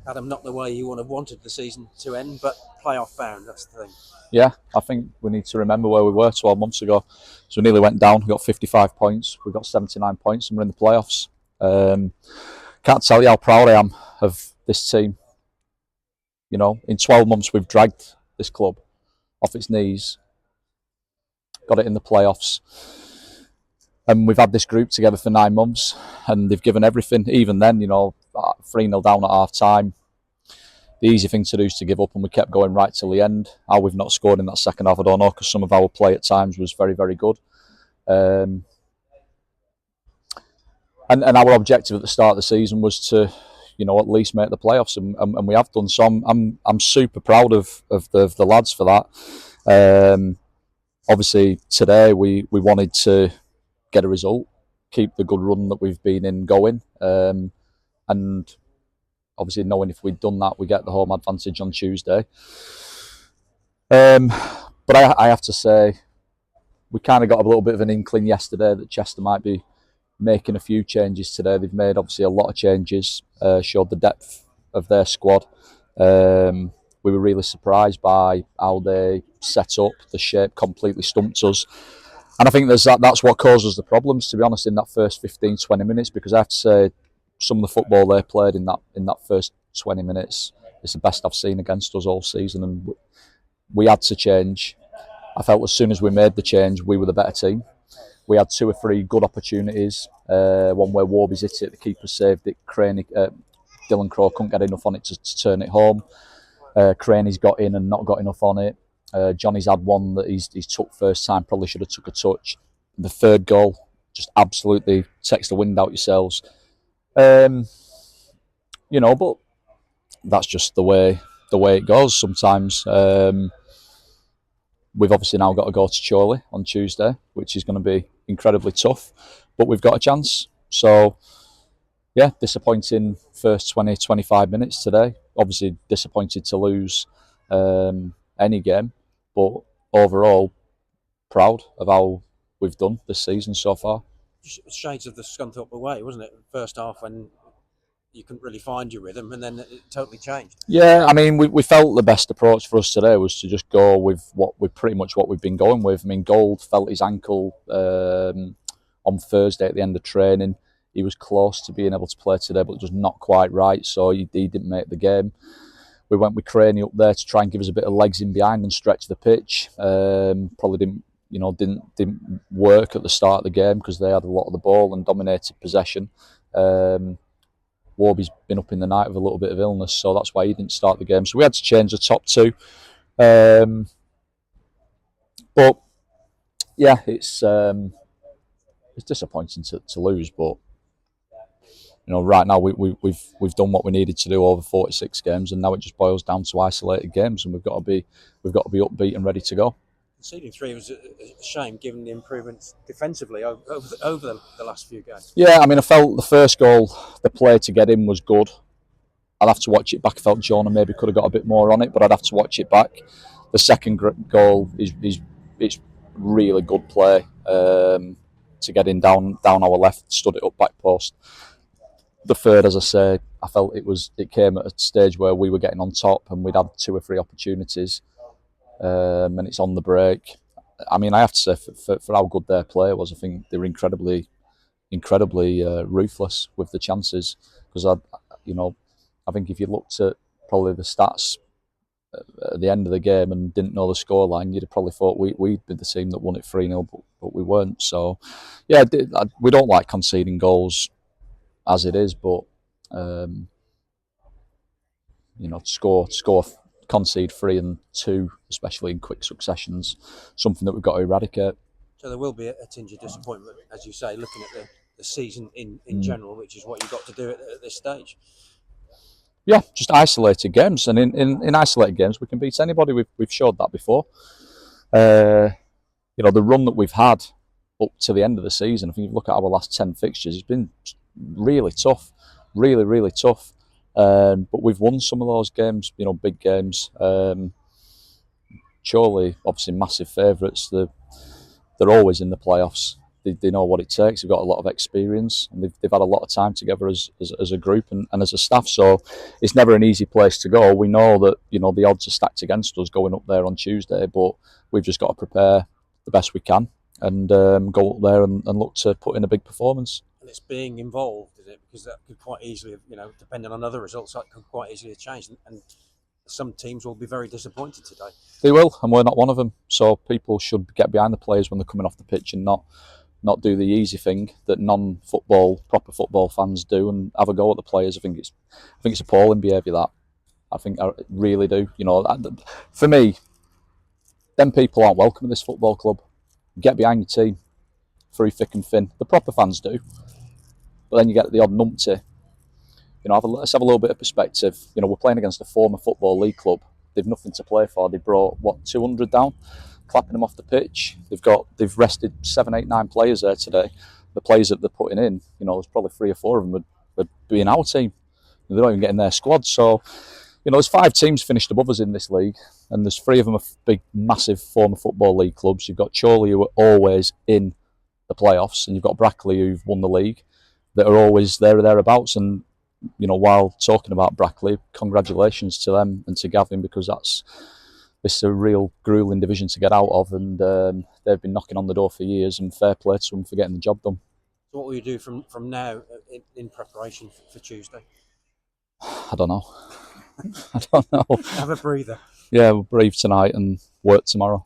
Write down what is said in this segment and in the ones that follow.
Adam, not the way you would have wanted the season to end, but playoff bound, that's the thing. Yeah, I think we need to remember where we were 12 months ago. So we nearly went down. We got 55 points. We got 79 points, and we're in the playoffs. Can't tell you how proud I am of this team. You know, in 12 months, we've dragged this club off its knees, got it in the playoffs. And we've had this group together for 9 months, and they've given everything. Even then, 3-0 down at half time. The easy thing to do is to give up, and we kept going right till the end. How we've not scored in that second half, I don't know, because some of our play at times was very, very good. And our objective at the start of the season was to, at least make the playoffs, and we have done. So I'm super proud of the lads for that. Obviously, today we wanted to get a result, keep the good run that we've been in going, and obviously knowing if we'd done that, we get the home advantage on Tuesday. But I have to say, we kind of got a little bit of an inkling yesterday that Chester might be making a few changes today. They've made obviously a lot of changes, showed the depth of their squad. We were really surprised by how they set up. The shape completely stumped us. And I think that's what causes the problems, to be honest, in that first 15-20 minutes, because I have to say, some of the football they played in that first 20 minutes is the best I've seen against us all season, and we had to change. I felt as soon as we made the change, we were the better team. We had 2 or 3 good opportunities. One where Warby's hit it, the keeper saved it. Dylan Crowe couldn't get enough on it to turn it home. Craney's got in and not got enough on it. Johnny's had one that he's took first time, probably should have took a touch. The third goal just absolutely takes the wind out yourselves. But that's just the way it goes sometimes. We've obviously now got to go to Chorley on Tuesday, which is going to be incredibly tough, but we've got a chance. So, yeah, disappointing first 20-25 minutes today. Obviously disappointed to lose any game, but overall proud of how we've done this season so far. Shades of the Scunthorpe away, wasn't it? First half when you couldn't really find your rhythm, and then it totally changed. Yeah, I mean, we felt the best approach for us today was to just go with what we've been going with. I mean, Gold felt his ankle on Thursday at the end of training. He was close to being able to play today, but just not quite right, so he didn't make the game. We went with Craney up there to try and give us a bit of legs in behind and stretch the pitch. Probably didn't work at the start of the game because they had a lot of the ball and dominated possession. Warby's been up in the night with a little bit of illness, so that's why he didn't start the game. So we had to change the top 2. But yeah, it's disappointing to lose, but right now we've done what we needed to do over 46 games, and now it just boils down to isolated games, and we've got to be upbeat and ready to go. Conceding 3 was a shame, given the improvements defensively over the last few games. Yeah, I mean, I felt the first goal, the play to get in was good. I'd have to watch it back. I felt Jonah maybe could have got a bit more on it, but I'd have to watch it back. The second goal is really good play to get in down our left, stood it up back post. The third, as I say, I felt it came at a stage where we were getting on top and we'd had 2 or 3 opportunities. And it's on the break. I mean, I have to say, for how good their play was, I think they were incredibly ruthless with the chances. Because I think if you looked at probably the stats at the end of the game and didn't know the scoreline, you'd have probably thought we'd be the team that won it 3-0, but we weren't. So, yeah, we don't like conceding goals as it is, but score. Concede 3 and 2, especially in quick successions, something that we've got to eradicate. So there will be a tinge of disappointment, as you say, looking at the season in general, which is what you've got to do at this stage. Yeah, just isolated games, and in isolated games we can beat anybody. We've showed that before. The run that we've had up to the end of the season, I think if you look at our last 10 fixtures, it's been really tough, really, really tough. But we've won some of those games, big games. Chorley, obviously massive favourites. They're always in the playoffs. they know what it takes. They've got a lot of experience, and they've had a lot of time together as a group and as a staff. So it's never an easy place to go. We know that the odds are stacked against us going up there on Tuesday, but we've just got to prepare the best we can and go up there and look to put in a big performance. And it's being involved, is it? Because that could quite easily, depending on other results, that could quite easily change. And some teams will be very disappointed today. They will, and we're not one of them. So people should get behind the players when they're coming off the pitch and not do the easy thing that proper football fans do and have a go at the players. I think it's appalling behaviour, that. I really do. For me, them people aren't welcome at this football club. Get behind your team through thick and thin. The proper fans do, but then you get the odd numpty. Let's have a little bit of perspective. We're playing against a former Football League club. They've nothing to play for. They brought 200 down, clapping them off the pitch. They've rested 7, 8, 9 players there today. The players that they're putting in, there's probably 3 or 4 of them would be in our team. They're not even getting their squad. So, there's 5 teams finished above us in this league, and there's 3 of them are big, massive former Football League clubs. You've got Chorley, who are always in the playoffs, and you've got Brackley, who've won the league, that are always there or thereabouts. And while talking about Brackley, congratulations to them and to Gavin, because this is a real gruelling division to get out of, and they've been knocking on the door for years, and fair play to them for getting the job done. So what will you do from now in preparation for Tuesday? I don't know. I don't know. Have a breather. Yeah, we'll breathe tonight and work tomorrow.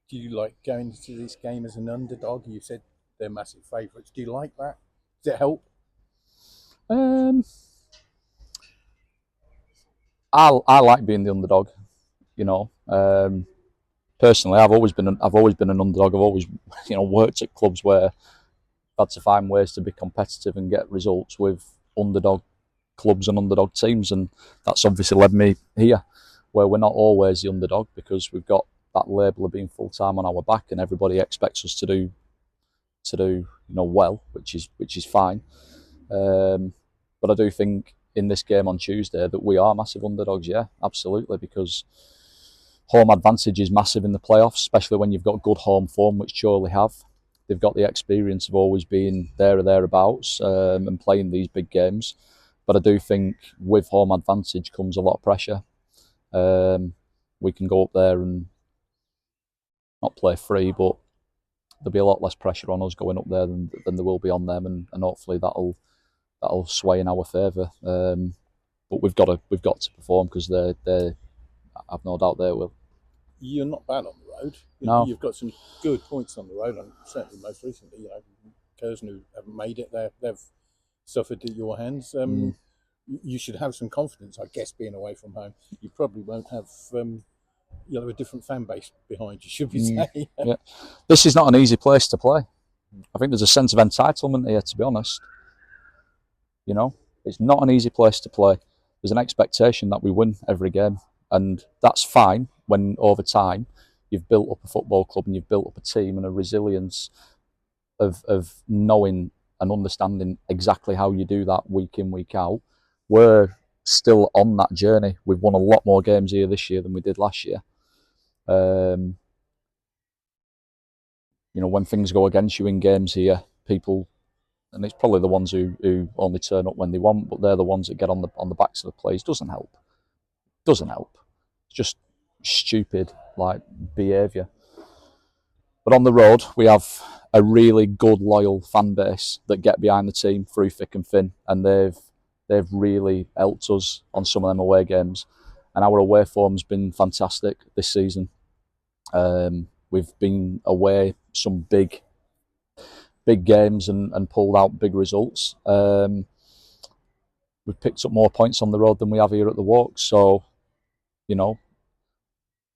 Do you like going into this game as an underdog? You said they're massive favourites. Do you like that? Does it help? I like being the underdog. Personally, I've always been an underdog. I've always worked at clubs where I've had to find ways to be competitive and get results with underdog clubs and underdog teams, and that's obviously led me here, where we're not always the underdog because we've got that label of being full time on our back, and everybody expects us to do well, which is fine. But I do think in this game on Tuesday that we are massive underdogs. Yeah, absolutely, because home advantage is massive in the playoffs, especially when you've got good home form, which Chorley have. They've got the experience of always being there or thereabouts and playing these big games. But I do think with home advantage comes a lot of pressure. We can go up there and not play free, but there'll be a lot less pressure on us going up there than there will be on them, and hopefully that'll sway in our favour. But we've got to perform, because they I've no doubt they will. You're not bad on the road. No. You've got some good points on the road, and certainly most recently, Curzon, who haven't made it, they've suffered at your hands. You should have some confidence, I guess, being away from home. You probably won't have a different fan base behind you, should we say? Yeah. This is not an easy place to play. I think there's a sense of entitlement here, to be honest. It's not an easy place to play. There's an expectation that we win every game, and that's fine when over time you've built up a football club and you've built up a team and a resilience of knowing and understanding exactly how you do that week in, week out. We're still on that journey. We've won a lot more games here this year than we did last year. When things go against you in games here, people, and it's probably the ones who only turn up when they want, but they're the ones that get on the backs of the players. Doesn't help. It's just stupid behaviour. But on the road, we have a really good, loyal fan base that get behind the team through thick and thin, and they've really helped us on some of them away games. And our away form's been fantastic this season. We've been away some big games and pulled out big results. We've picked up more points on the road than we have here at the Walk. So,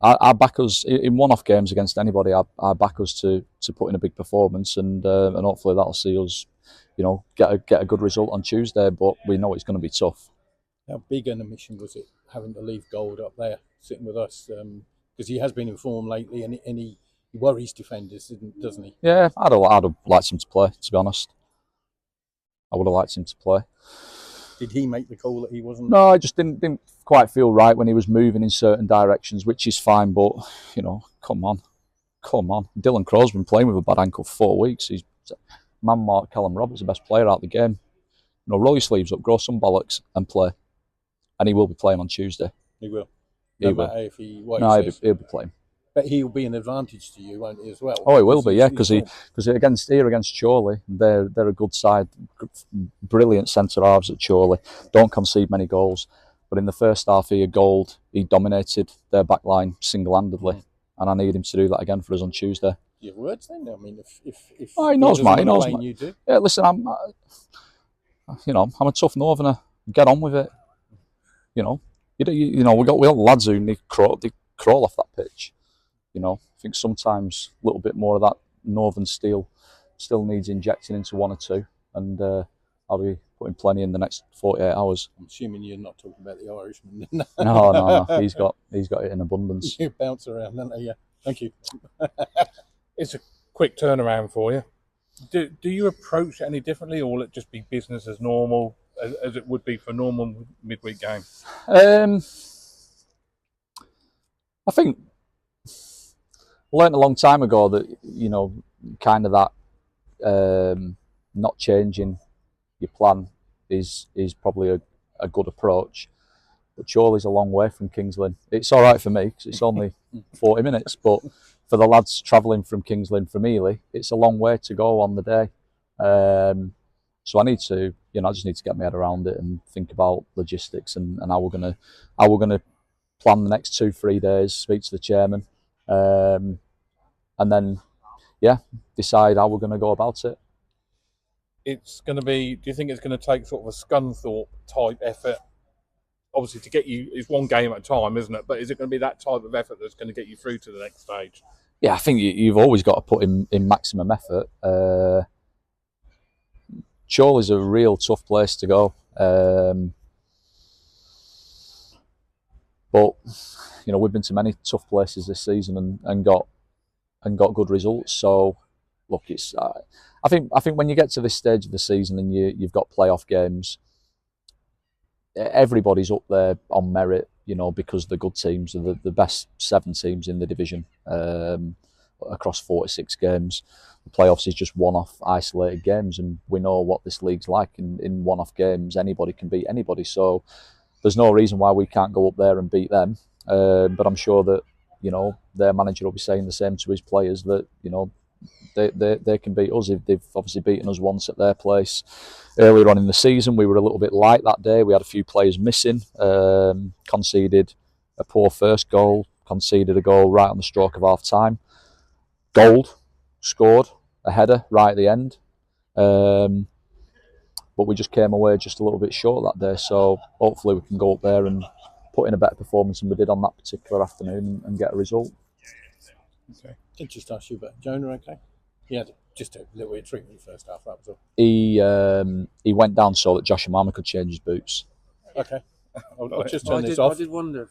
I back us in one-off games against anybody. I back us to put in a big performance, and hopefully that'll see us, get a good result on Tuesday. But we know it's going to be tough. How big an omission was it having to leave Gold up there sitting with us? Because he has been in form lately, and he worries defenders, doesn't he? Yeah, I'd have liked him to play. To be honest, I would have liked him to play. Did he make the call that he wasn't? No, I just didn't quite feel right when he was moving in certain directions, which is fine. But come on, come on. Dylan Crow's been playing with a bad ankle for 4 weeks. He's man mark Callum Roberts, the best player out of the game. You know, roll your sleeves up, grow some bollocks, and play. And he will be playing on Tuesday. He will. He No will. matter if he He'll be playing. But he'll be an advantage to you, won't he, as well? Oh, he will be, yeah, because against Chorley, they're a good side, brilliant centre halves at Chorley. Don't concede many goals, but in the first half here, Gold, he dominated their back line single-handedly, and I need him to do that again for us on Tuesday. Your words, then. I mean, if he knows, mate. He knows, mate. You do. Yeah, listen, I'm a tough northerner. Get on with it. You know, we got lads who they crawl off that pitch. You know, I think sometimes a little bit more of that northern steel still needs injecting into one or two, and I'll be putting plenty in the next 48 hours. I'm assuming you're not talking about the Irishman. No. He's got it in abundance. You bounce around, don't you? Yeah. Thank you. It's a quick turnaround for you. Do you approach it any differently, or will it just be business as normal as it would be for a normal midweek game? I think I learned a long time ago that, you know, kind of that not changing your plan is probably a good approach. But Chorley's a long way from Kings Lynn. It's all right for me because it's only 40 minutes, but for the lads travelling from Kings Lynn from Ely, it's a long way to go on the day. So I need to, I just need to get my head around it and think about logistics and how we're gonna plan the next 2-3 days. Speak to the chairman, and then decide how we're gonna go about it. It's going to be. Do you think it's going to take sort of a Scunthorpe type effort? Obviously, to get you, it's one game at a time, isn't it? But is it going to be that type of effort that's going to get you through to the next stage? Yeah, I think you've always got to put in maximum effort. Chorley's a real tough place to go, but we've been to many tough places this season and got good results. So look, it's I think when you get to this stage of the season and you've got playoff games, everybody's up there on merit, because the good teams are the best 7 teams in the division across 46 games. The playoffs is just one-off isolated games, and we know what this league's like. In one-off games, anybody can beat anybody. So there's no reason why we can't go up there and beat them. But I'm sure that their manager will be saying the same to his players, that they can beat us. They've obviously beaten us once at their place earlier on in the season. We were a little bit light that day. We had a few players missing, conceded a poor first goal, conceded a goal right on the stroke of half time. Gold scored a header right at the end, but we just came away just a little bit short that day. So hopefully we can go up there and put in a better performance than we did on that particular afternoon and get a result. Okay. Can I just ask you about Jonah? Okay. He had just a little bit of treatment in the first half. That was all. He went down so that Josh Amama could change his boots. Okay. I'll just turn this off. I did wonder.